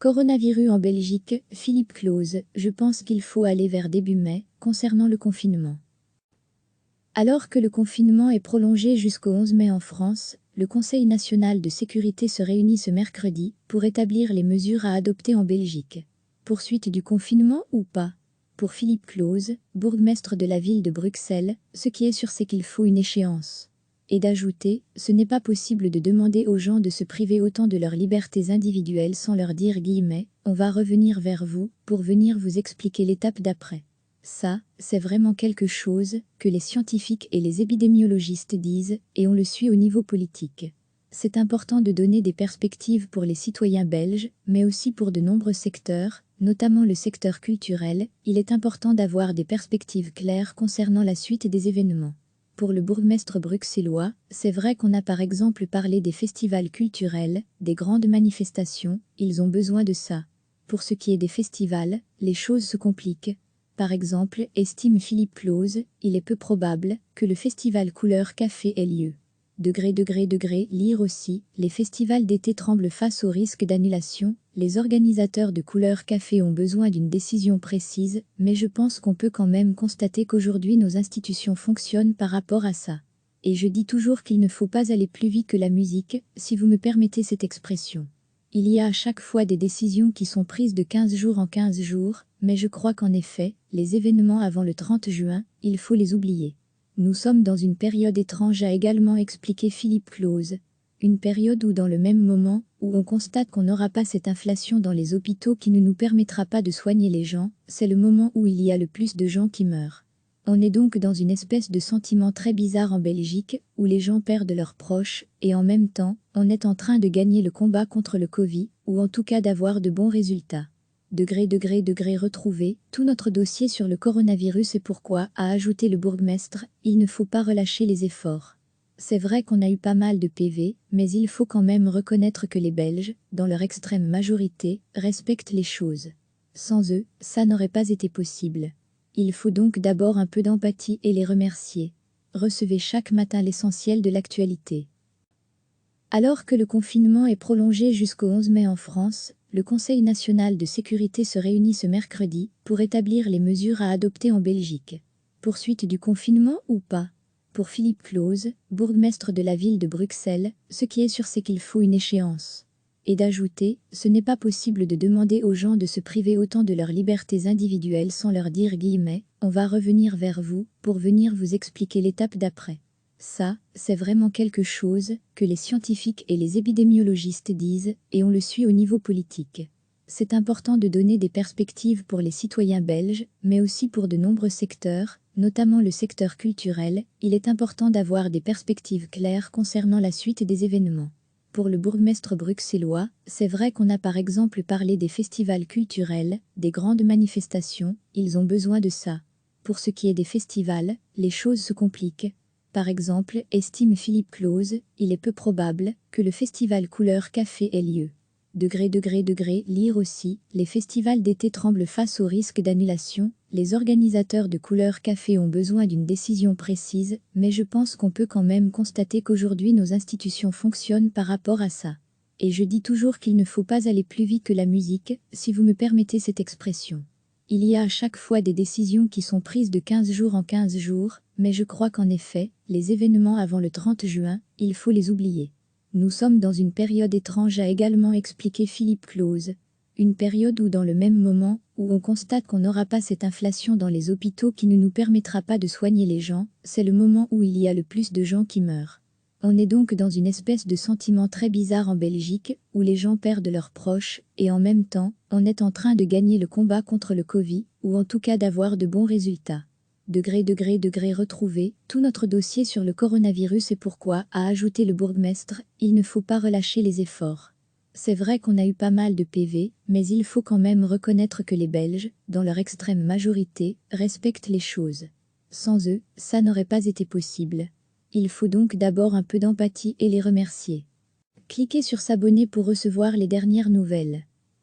Coronavirus en Belgique, Philippe Claus, je pense qu'il faut aller vers début mai, concernant le confinement. Alors que le confinement est prolongé jusqu'au 11 mai en France, le Conseil national de sécurité se réunit ce mercredi pour établir les mesures à adopter en Belgique. Poursuite du confinement ou pas? Pour Philippe Claus, bourgmestre de la ville de Bruxelles, ce qui est sûr c'est qu'il faut une échéance. Et d'ajouter, ce n'est pas possible de demander aux gens de se priver autant de leurs libertés individuelles sans leur dire « on va revenir vers vous pour venir vous expliquer l'étape d'après ». Ça, c'est vraiment quelque chose que les scientifiques et les épidémiologistes disent, et on le suit au niveau politique. C'est important de donner des perspectives pour les citoyens belges, mais aussi pour de nombreux secteurs, notamment le secteur culturel. Il est important d'avoir des perspectives claires concernant la suite des événements. Pour le bourgmestre bruxellois, c'est vrai qu'on a par exemple parlé des festivals culturels, des grandes manifestations, ils ont besoin de ça. Pour ce qui est des festivals, les choses se compliquent. Par exemple, estime Philippe Claus, il est peu probable que le festival Couleur Café ait lieu. Lire aussi, les festivals d'été tremblent face au risque d'annulation, les organisateurs de Couleur Café ont besoin d'une décision précise, mais je pense qu'on peut quand même constater qu'aujourd'hui nos institutions fonctionnent par rapport à ça. Et je dis toujours qu'il ne faut pas aller plus vite que la musique, si vous me permettez cette expression. Il y a à chaque fois des décisions qui sont prises de 15 jours en 15 jours, mais je crois qu'en effet, les événements avant le 30 juin, il faut les oublier. Nous sommes dans une période étrange, a également expliqué Philippe Claus. Une période où dans le même moment, où on constate qu'on n'aura pas cette inflation dans les hôpitaux qui ne nous permettra pas de soigner les gens, c'est le moment où il y a le plus de gens qui meurent. On est donc dans une espèce de sentiment très bizarre en Belgique, où les gens perdent leurs proches, et en même temps, on est en train de gagner le combat contre le Covid, ou en tout cas d'avoir de bons résultats. Retrouver tout notre dossier sur le coronavirus et pourquoi, a ajouté le bourgmestre, il ne faut pas relâcher les efforts. C'est vrai qu'on a eu pas mal de PV, mais il faut quand même reconnaître que les Belges, dans leur extrême majorité, respectent les choses. Sans eux, ça n'aurait pas été possible. Il faut donc d'abord un peu d'empathie et les remercier. Recevez chaque matin l'essentiel de l'actualité. Alors que le confinement est prolongé jusqu'au 11 mai en France, le Conseil national de sécurité se réunit ce mercredi pour établir les mesures à adopter en Belgique. Poursuite du confinement ou pas? Pour Philippe Claus, bourgmestre de la ville de Bruxelles, ce qui est sûr c'est qu'il faut une échéance. Et d'ajouter, ce n'est pas possible de demander aux gens de se priver autant de leurs libertés individuelles sans leur dire « on va revenir vers vous pour venir vous expliquer l'étape d'après ». Ça, c'est vraiment quelque chose que les scientifiques et les épidémiologistes disent, et on le suit au niveau politique. C'est important de donner des perspectives pour les citoyens belges, mais aussi pour de nombreux secteurs, notamment le secteur culturel. Il est important d'avoir des perspectives claires concernant la suite des événements. Pour le bourgmestre bruxellois, c'est vrai qu'on a par exemple parlé des festivals culturels, des grandes manifestations, ils ont besoin de ça. Pour ce qui est des festivals, les choses se compliquent. Par exemple, estime Philippe Claus, il est peu probable que le festival Couleur Café ait lieu. Lire aussi, les festivals d'été tremblent face au risque d'annulation, les organisateurs de Couleur Café ont besoin d'une décision précise, mais je pense qu'on peut quand même constater qu'aujourd'hui nos institutions fonctionnent par rapport à ça. Et je dis toujours qu'il ne faut pas aller plus vite que la musique, si vous me permettez cette expression. Il y a à chaque fois des décisions qui sont prises de 15 jours en 15 jours, mais je crois qu'en effet, les événements avant le 30 juin, il faut les oublier. Nous sommes dans une période étrange, a également expliqué Philippe Claus. Une période où dans le même moment, où on constate qu'on n'aura pas cette inflation dans les hôpitaux qui ne nous permettra pas de soigner les gens, c'est le moment où il y a le plus de gens qui meurent. On est donc dans une espèce de sentiment très bizarre en Belgique, où les gens perdent leurs proches, et en même temps, on est en train de gagner le combat contre le Covid, ou en tout cas d'avoir de bons résultats. Retrouver tout notre dossier sur le coronavirus et pourquoi, a ajouté le bourgmestre, il ne faut pas relâcher les efforts. C'est vrai qu'on a eu pas mal de PV, mais il faut quand même reconnaître que les Belges, dans leur extrême majorité, respectent les choses. Sans eux, ça n'aurait pas été possible. Il faut donc d'abord un peu d'empathie et les remercier. Cliquez sur s'abonner pour recevoir les dernières nouvelles.